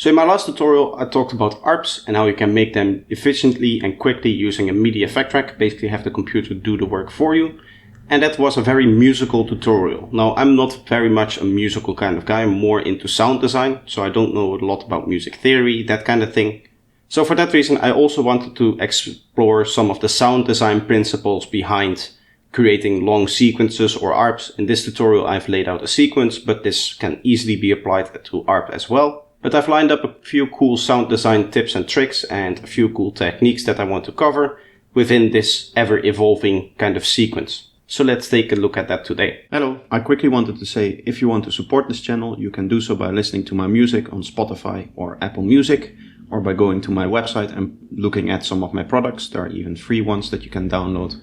So in my last tutorial, I talked about ARPs and how you can make them efficiently and quickly using a MIDI effect track, basically have the computer do the work for you. And that was a very musical tutorial. Now, I'm not very much a musical kind of guy, I'm more into sound design, so I don't know a lot about music theory, that kind of thing. So for that reason, I also wanted to explore some of the sound design principles behind creating long sequences or ARPs. In this tutorial, I've laid out a sequence, but this can easily be applied to ARP as well. But I've lined up a few cool sound design tips and tricks and a few cool techniques that I want to cover within this ever-evolving kind of sequence. So let's take a look at that today. Hello, I quickly wanted to say if you want to support this channel, you can do so by listening to my music on Spotify or Apple Music, or by going to my website and looking at some of my products. There are even free ones that you can download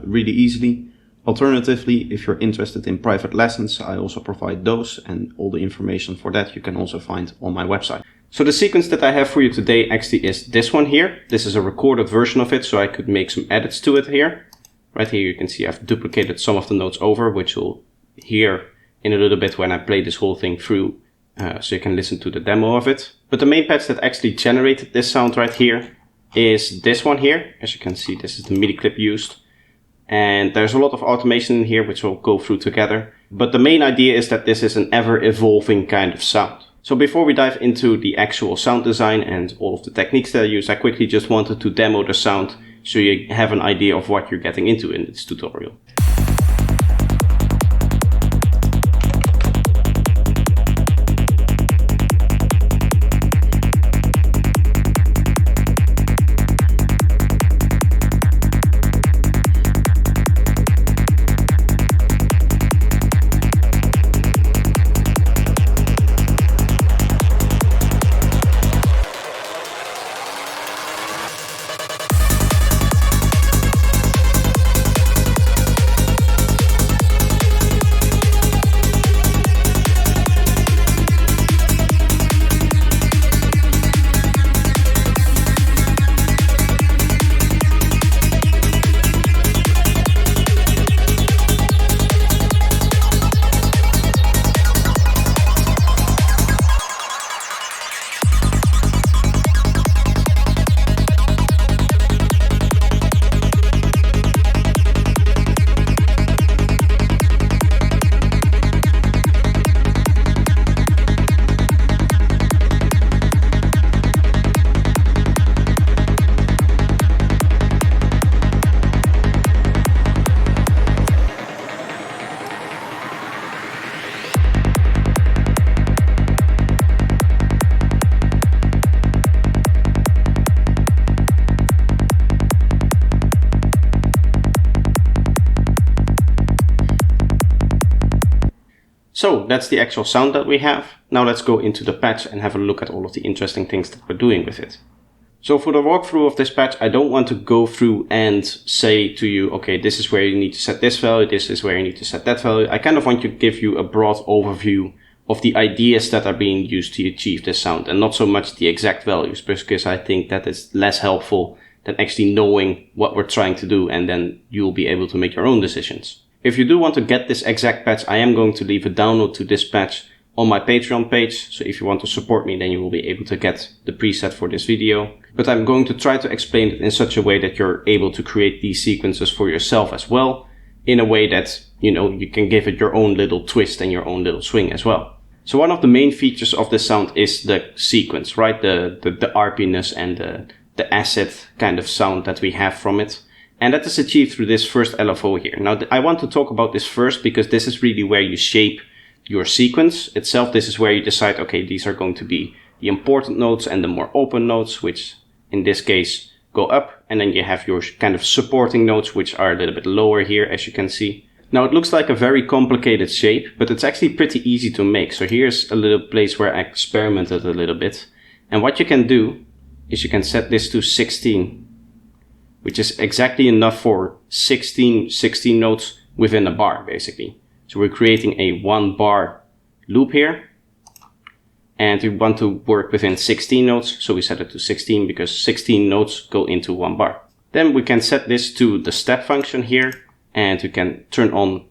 really easily. Alternatively, if you're interested in private lessons, I also provide those, and all the information for that you can also find on my website. So the sequence that I have for you today actually is this one here. This is a recorded version of it, so I could make some edits to it here. Right here you can see I've duplicated some of the notes over, which you'll hear in a little bit when I play this whole thing through, so you can listen to the demo of it. But the main patch that actually generated this sound right here is this one here. As you can see, this is the MIDI clip used. And there's a lot of automation in here, which we'll go through together. But the main idea is that this is an ever-evolving kind of sound. So before we dive into the actual sound design and all of the techniques that I use, I quickly just wanted to demo the sound so you have an idea of what you're getting into in this tutorial. So that's the actual sound that we have. Now let's go into the patch and have a look at all of the interesting things that we're doing with it. So for the walkthrough of this patch, I don't want to go through and say to you, okay, this is where you need to set this value, this is where you need to set that value. I kind of want to give you a broad overview of the ideas that are being used to achieve this sound, and not so much the exact values, because I think that is less helpful than actually knowing what we're trying to do, and then you'll be able to make your own decisions. If you do want to get this exact patch, I am going to leave a download to this patch on my Patreon page. So if you want to support me, then you will be able to get the preset for this video. But I'm going to try to explain it in such a way that you're able to create these sequences for yourself as well, in a way that, you know, you can give it your own little twist and your own little swing as well. So one of the main features of this sound is the sequence, right? The arpiness and the acid kind of sound that we have from it. And that is achieved through this first LFO here. Now, I want to talk about this first because this is really where you shape your sequence itself. This is where you decide, okay, these are going to be the important notes and the more open notes, which in this case go up. And then you have your kind of supporting notes, which are a little bit lower here, as you can see. Now, it looks like a very complicated shape, but it's actually pretty easy to make. So here's a little place where I experimented a little bit. And what you can do is you can set this to 16. Which is exactly enough for 16 notes within a bar, basically. So we're creating a 1 bar loop here. And we want to work within 16 notes, so we set it to 16 because 16 notes go into 1 bar. Then we can set this to the step function here, and you can turn on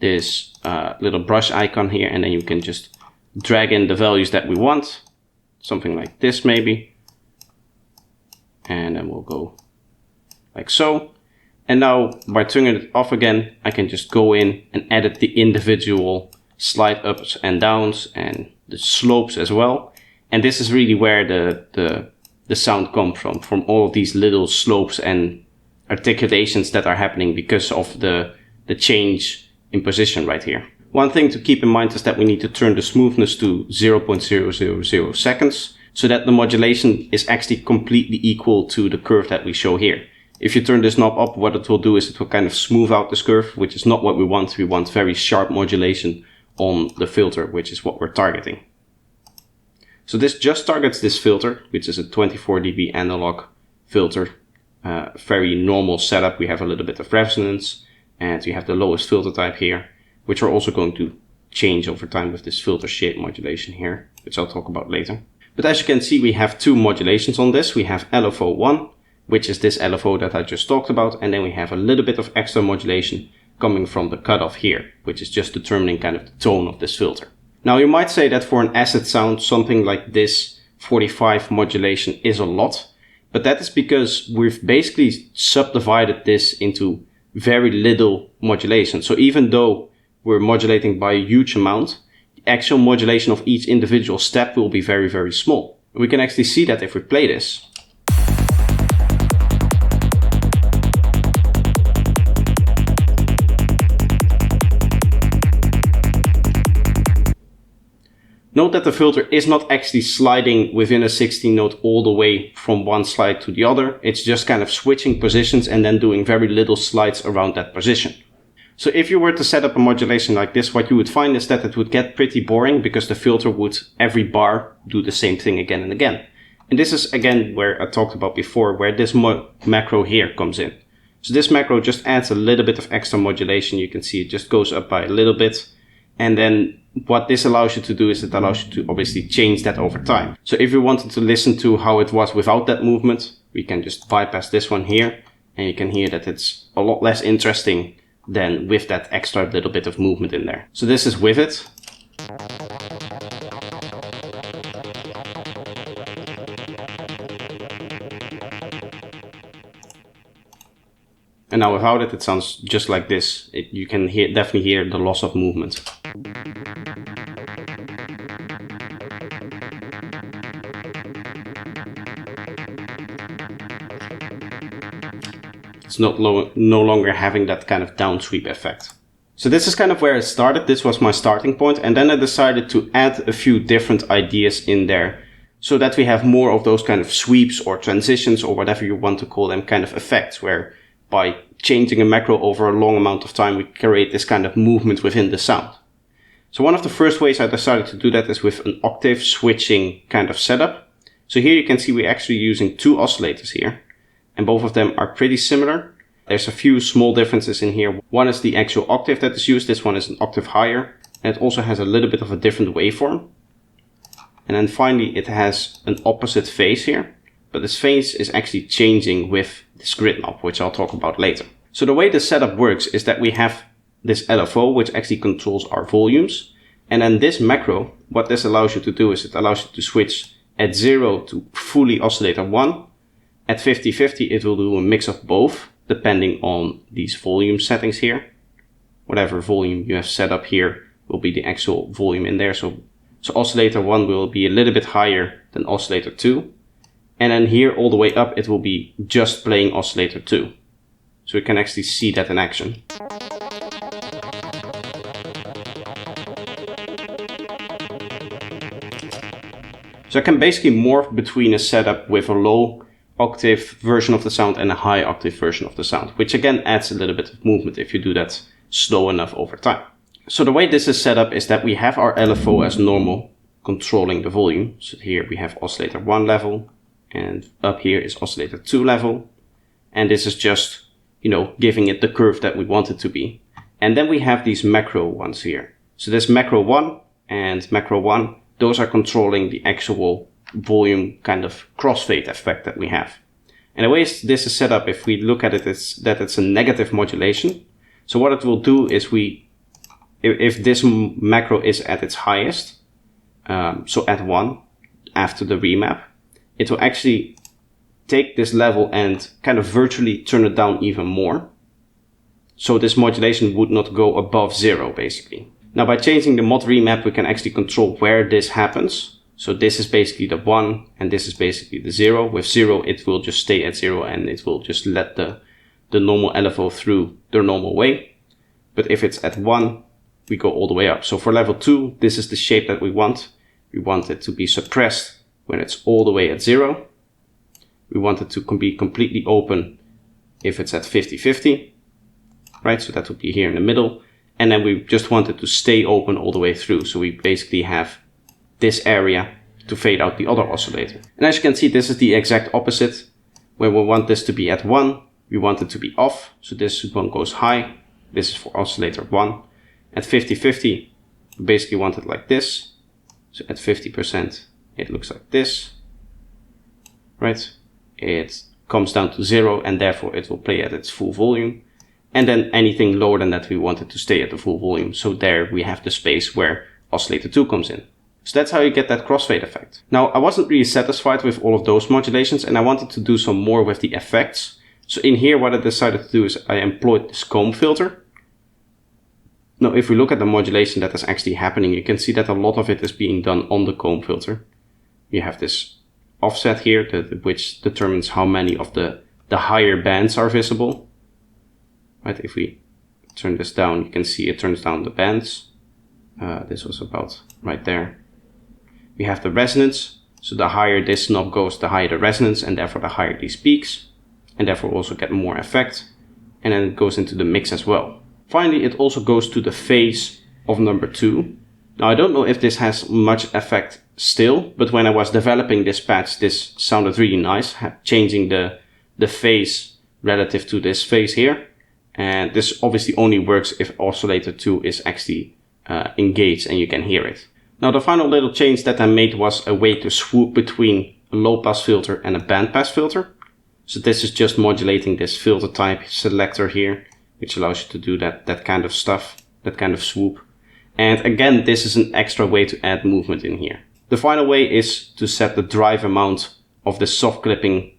this little brush icon here, and then you can just drag in the values that we want. something like this maybe. And then we'll go like so. And now by turning it off again, I can just go in and edit the individual slide ups and downs and the slopes as well. And this is really where the sound comes from all of these little slopes and articulations that are happening because of the change in position right here. One thing to keep in mind is that we need to turn the smoothness to 0.000 seconds so that the modulation is actually completely equal to the curve that we show here. If you turn this knob up, what it will do is it will kind of smooth out this curve, which is not what we want. We want very sharp modulation on the filter, which is what we're targeting. So this just targets this filter, which is a 24 dB analog filter. Very normal setup. We have a little bit of resonance and we have the lowest filter type here, which are also going to change over time with this filter shape modulation here, which I'll talk about later. But as you can see, we have two modulations on this. We have LFO1, which is this LFO that I just talked about, and then we have a little bit of extra modulation coming from the cutoff here, which is just determining kind of the tone of this filter. Now you might say that for an acid sound, something like this 45 modulation is a lot, but that is because we've basically subdivided this into very little modulation. So even though we're modulating by a huge amount, the actual modulation of each individual step will be very, very small. We can actually see that if we play this. Note that the filter is not actually sliding within a 16 note all the way from one slide to the other. It's just kind of switching positions and then doing very little slides around that position. So if you were to set up a modulation like this, what you would find is that it would get pretty boring because the filter would every bar do the same thing again and again. And this is again where I talked about before, where this macro here comes in. So this macro just adds a little bit of extra modulation. You can see it just goes up by a little bit. And then what this allows you to do is it allows you to obviously change that over time. So if you wanted to listen to how it was without that movement, we can just bypass this one here. And you can hear that it's a lot less interesting than with that extra little bit of movement in there. So this is with it. And now without it, it sounds just like this. You can definitely hear the loss of movement. It's no longer having that kind of downsweep effect. So this is kind of where I started. This was my starting point. And then I decided to add a few different ideas in there so that we have more of those kind of sweeps or transitions or whatever you want to call them kind of effects, where by changing a macro over a long amount of time, we create this kind of movement within the sound. So one of the first ways I decided to do that is with an octave switching kind of setup. So here you can see we're actually using two oscillators here, and both of them are pretty similar. There's a few small differences in here. One is the actual octave that is used. This one is an octave higher, and it also has a little bit of a different waveform. And then finally, it has an opposite phase here, but this phase is actually changing with this grid knob, which I'll talk about later. So the way the setup works is that we have this LFO, which actually controls our volumes. And then this macro, what this allows you to do is it allows you to switch at 0 to fully oscillator 1. At 50-50, it will do a mix of both, depending on these volume settings here. Whatever volume you have set up here will be the actual volume in there. So oscillator 1 will be a little bit higher than oscillator 2. And then here all the way up, it will be just playing oscillator 2. So you can actually see that in action. So I can basically morph between a setup with a low octave version of the sound and a high octave version of the sound, which again adds a little bit of movement if you do that slow enough over time. So the way this is set up is that we have our LFO as normal, controlling the volume. So here we have oscillator 1 level, and up here is oscillator 2 level. And this is just, giving it the curve that we want it to be. And then we have these macro ones here. So this macro 1 and macro 1, those are controlling the actual volume kind of crossfade effect that we have. And the way this is set up, if we look at it, is that it's a negative modulation. So what it will do is if this macro is at its highest, so at 1, after the remap, it will actually take this level and kind of virtually turn it down even more. So this modulation would not go above 0 basically. Now by changing the mod remap, we can actually control where this happens. So this is basically the 1 and this is basically the 0. With 0, it will just stay at 0 and it will just let the normal LFO through the normal way. But if it's at 1, we go all the way up. So for level 2, this is the shape that we want. We want it to be suppressed when it's all the way at 0. We want it to be completely open if it's at 50-50, right? So that would be here in the middle. And then we just want it to stay open all the way through. So we basically have this area to fade out the other oscillator. And as you can see, this is the exact opposite. When we want this to be at 1, we want it to be off. So this one goes high. This is for oscillator 1. At 50-50, we basically want it like this. So at 50%, it looks like this, right? It comes down to 0 and therefore it will play at its full volume. And then anything lower than that, we want it to stay at the full volume. So there we have the space where oscillator 2 comes in. So that's how you get that crossfade effect. Now, I wasn't really satisfied with all of those modulations and I wanted to do some more with the effects. So in here, what I decided to do is I employed this comb filter. Now, if we look at the modulation that is actually happening, you can see that a lot of it is being done on the comb filter. You have this offset here, which determines how many of the higher bands are visible. Right? If we turn this down, you can see it turns down the bands. This was about right there. We have the resonance. So the higher this knob goes, the higher the resonance, and therefore the higher these peaks, and therefore also get more effect. And then it goes into the mix as well. Finally, it also goes to the phase of number 2. Now, I don't know if this has much effect still, but when I was developing this patch, this sounded really nice, changing the phase relative to this phase here. And this obviously only works if oscillator 2 is actually engaged and you can hear it. Now, the final little change that I made was a way to swoop between a low pass filter and a band pass filter. So this is just modulating this filter type selector here, which allows you to do that kind of stuff, that kind of swoop. And again, this is an extra way to add movement in here. The final way is to set the drive amount of the soft clipping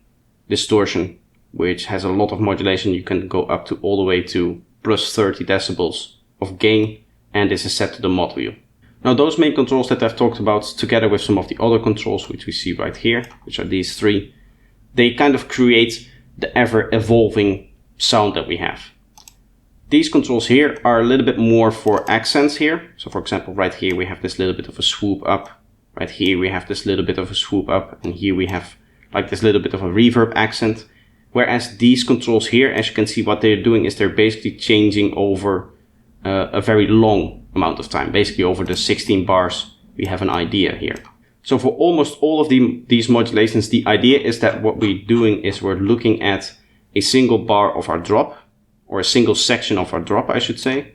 distortion, which has a lot of modulation. You can go up to all the way to plus 30 decibels of gain, and this is set to the mod wheel. Now, those main controls that I've talked about, together with some of the other controls, which we see right here, which are these 3, they kind of create the ever-evolving sound that we have. These controls here are a little bit more for accents here. So for example, right here we have this little bit of a swoop up. Right here we have this little bit of a swoop up. And here we have like this little bit of a reverb accent. Whereas these controls here, as you can see, what they're doing is they're basically changing over a very long amount of time. Basically over the 16 bars, we have an idea here. So for almost all of these modulations, the idea is that what we're doing is we're looking at a single bar of our drop, or a single section of our drop, I should say.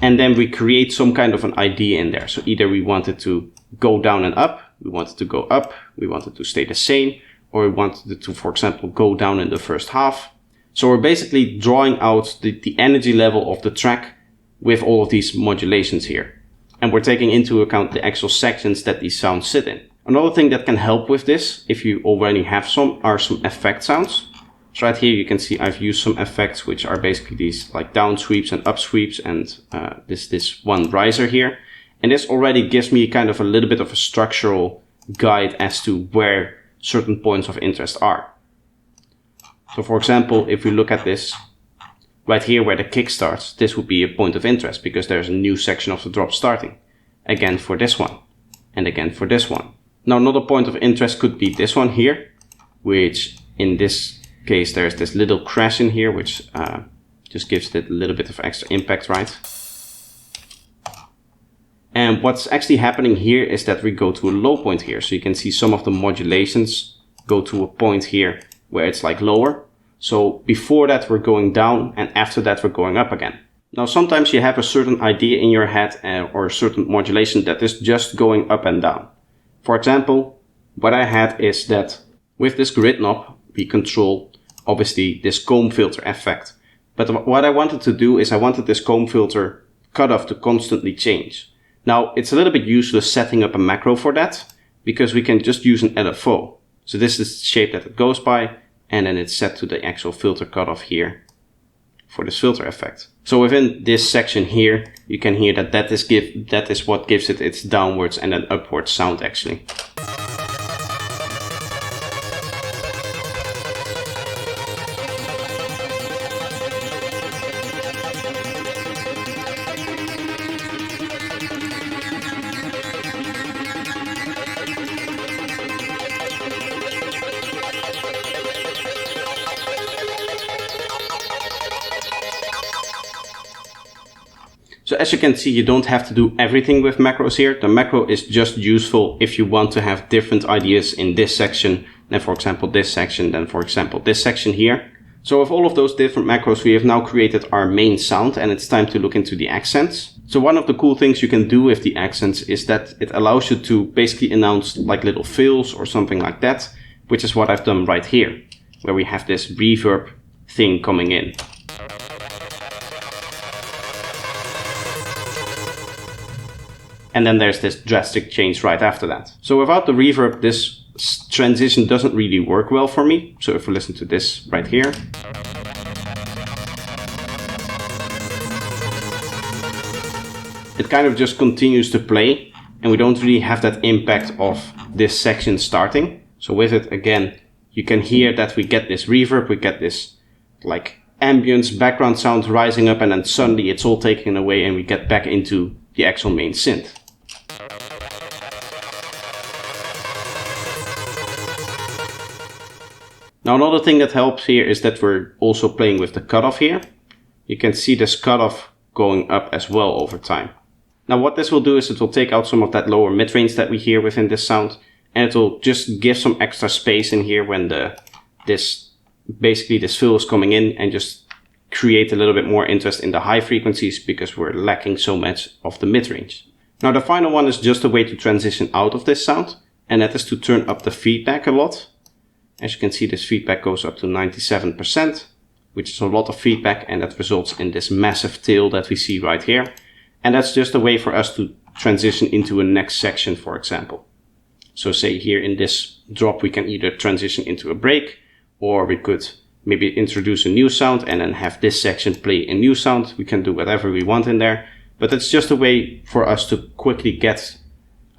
And then we create some kind of an idea in there. So either we want it to go down and up, we want it to go up, we want it to stay the same, or we want it to, for example, go down in the first half. So we're basically drawing out the energy level of the track with all of these modulations here. And we're taking into account the actual sections that these sounds sit in. Another thing that can help with this, if you already have some, are some effect sounds. So right here you can see I've used some effects, which are basically these like down sweeps and up sweeps, and this one riser here. And this already gives me kind of a little bit of a structural guide as to where certain points of interest are. So for example, if we look at this, right here where the kick starts, this would be a point of interest because there's a new section of the drop starting. Again for this one, and again for this one. Now another point of interest could be this one here, which in this case there's this little crash in here, which just gives it a little bit of extra impact, right? And what's actually happening here is that we go to a low point here. So you can see some of the modulations go to a point here where it's like lower. So before that we're going down, and after that we're going up again. Now sometimes you have a certain idea in your head or a certain modulation that is just going up and down. For example, what I had is that with this grid knob we control obviously this comb filter effect. But what I wanted to do is I wanted this comb filter cutoff to constantly change. Now it's a little bit useless setting up a macro for that, because we can just use an LFO. So this is the shape that it goes by, and then it's set to the actual filter cutoff here for this filter effect. So within this section here, you can hear that is what gives it its downwards and then upwards sound actually. So as you can see, you don't have to do everything with macros here. The macro is just useful if you want to have different ideas in this section, then for example this section, then for example this section here. So with all of those different macros, we have now created our main sound, and it's time to look into the accents. So one of the cool things you can do with the accents is that it allows you to basically announce like little fills or something like that, which is what I've done right here, where we have this reverb thing coming in. And then there's this drastic change right after that. So without the reverb, this transition doesn't really work well for me. So if we listen to this right here, it kind of just continues to play, and we don't really have that impact of this section starting. So with it, again, you can hear that we get this reverb, we get this like ambience background sound rising up, and then suddenly it's all taken away and we get back into the actual main synth. Now another thing that helps here is that we're also playing with the cutoff here. You can see this cutoff going up as well over time. Now what this will do is it will take out some of that lower mid-range that we hear within this sound, and it will just give some extra space in here when this fill is coming in, and just create a little bit more interest in the high frequencies because we're lacking so much of the mid-range. Now the final one is just a way to transition out of this sound, and that is to turn up the feedback a lot. As you can see, this feedback goes up to 97%, which is a lot of feedback, and that results in this massive tail that we see right here. And that's just a way for us to transition into a next section, for example. So say here in this drop, we can either transition into a break, or we could maybe introduce a new sound and then have this section play a new sound. We can do whatever we want in there, but it's just a way for us to quickly get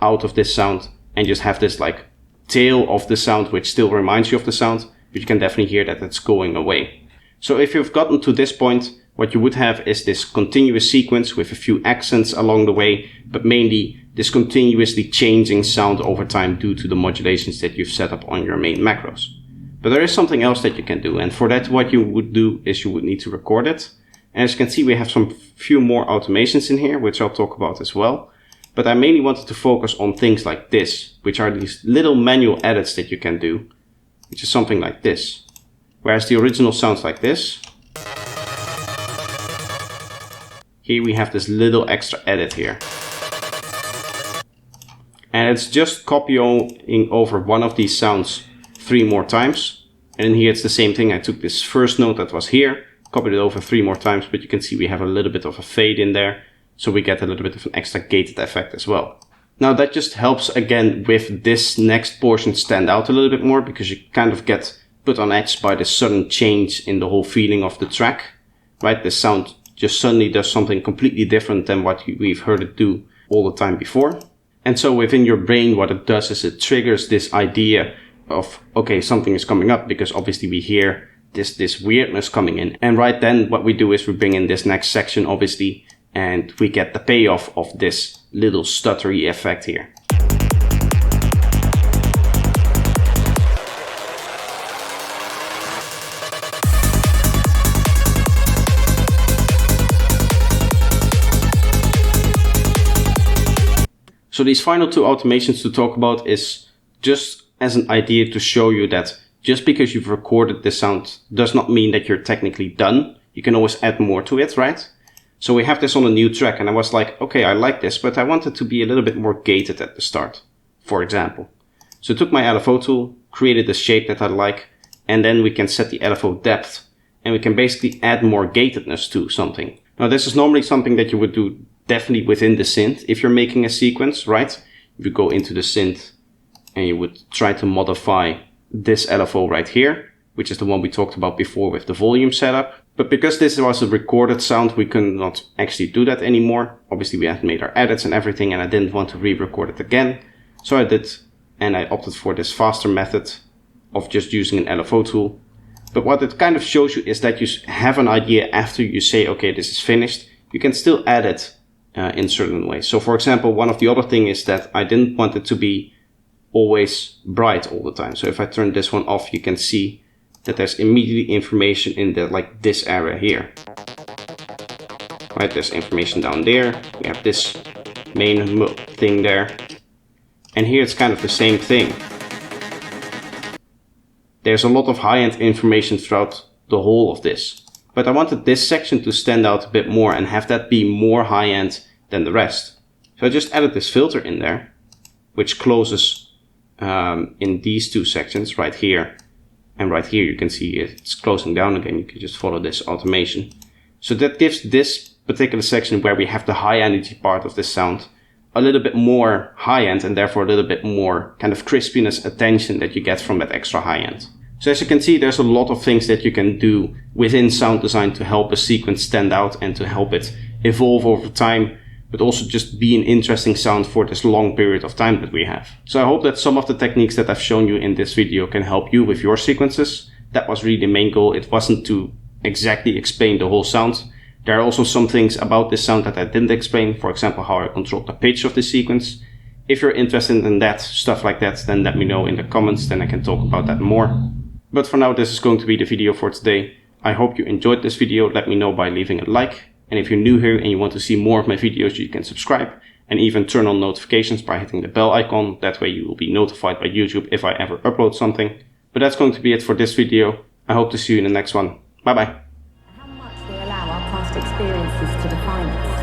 out of this sound and just have this like tail of the sound, which still reminds you of the sound, but you can definitely hear that it's going away. So if you've gotten to this point, what you would have is this continuous sequence with a few accents along the way, but mainly this continuously changing sound over time due to the modulations that you've set up on your main macros. But there is something else that you can do, and for that what you would do is you would need to record it. And as you can see, we have some few more automations in here, which I'll talk about as well. But I mainly wanted to focus on things like this, which are these little manual edits that you can do, which is something like this. Whereas the original sounds like this. Here we have this little extra edit here. And it's just copying over one of these sounds 3 more times. And in here it's the same thing. I took this first note that was here, copied it over 3 more times, but you can see we have a little bit of a fade in there. So we get a little bit of an extra gated effect as well. Now that just helps again with this next portion stand out a little bit more, because you kind of get put on edge by the sudden change in the whole feeling of the track, right? The sound just suddenly does something completely different than what we've heard it do all the time before. And so within your brain, what it does is it triggers this idea of, okay, something is coming up, because obviously we hear this weirdness coming in. And right then what we do is we bring in this next section, obviously, and we get the payoff of this little stuttery effect here. So these final 2 automations to talk about is just as an idea to show you that just because you've recorded the sound does not mean that you're technically done. You can always add more to it, right? So we have this on a new track, and I was like, okay, I like this, but I want it to be a little bit more gated at the start, for example. So I took my LFO tool, created the shape that I like, and then we can set the LFO depth, and we can basically add more gatedness to something. Now this is normally something that you would do definitely within the synth if you're making a sequence, right? If you go into the synth and you would try to modify this LFO right here, which is the one we talked about before with the volume setup. But because this was a recorded sound, we could not actually do that anymore. Obviously we had made our edits and everything, and I didn't want to re-record it again. So I did, and I opted for this faster method of just using an LFO tool. But what it kind of shows you is that you have an idea after you say, okay, this is finished. You can still add it in certain ways. So for example, one of the other things is that I didn't want it to be always bright all the time. So if I turn this one off, you can see that there's immediately information in the, like this area here. Right, there's information down there. We have this main thing there. And here it's kind of the same thing. There's a lot of high-end information throughout the whole of this. But I wanted this section to stand out a bit more and have that be more high-end than the rest. So I just added this filter in there, which closes in these two sections right here. And right here you can see it's closing down again. You can just follow this automation. So that gives this particular section where we have the high energy part of this sound a little bit more high end, and therefore a little bit more kind of crispiness, attention that you get from that extra high end. So as you can see, there's a lot of things that you can do within sound design to help a sequence stand out and to help it evolve over time, but also just be an interesting sound for this long period of time that we have. So I hope that some of the techniques that I've shown you in this video can help you with your sequences. That was really the main goal. It wasn't to exactly explain the whole sound. There are also some things about this sound that I didn't explain, for example, how I control the pitch of the sequence. If you're interested in that, stuff like that, then let me know in the comments, then I can talk about that more. But for now, this is going to be the video for today. I hope you enjoyed this video. Let me know by leaving a like. And if you're new here and you want to see more of my videos, you can subscribe and even turn on notifications by hitting the bell icon. That way you will be notified by YouTube if I ever upload something. But that's going to be it for this video. I hope to see you in the next one. Bye bye. How much we allow our past experiences to define us.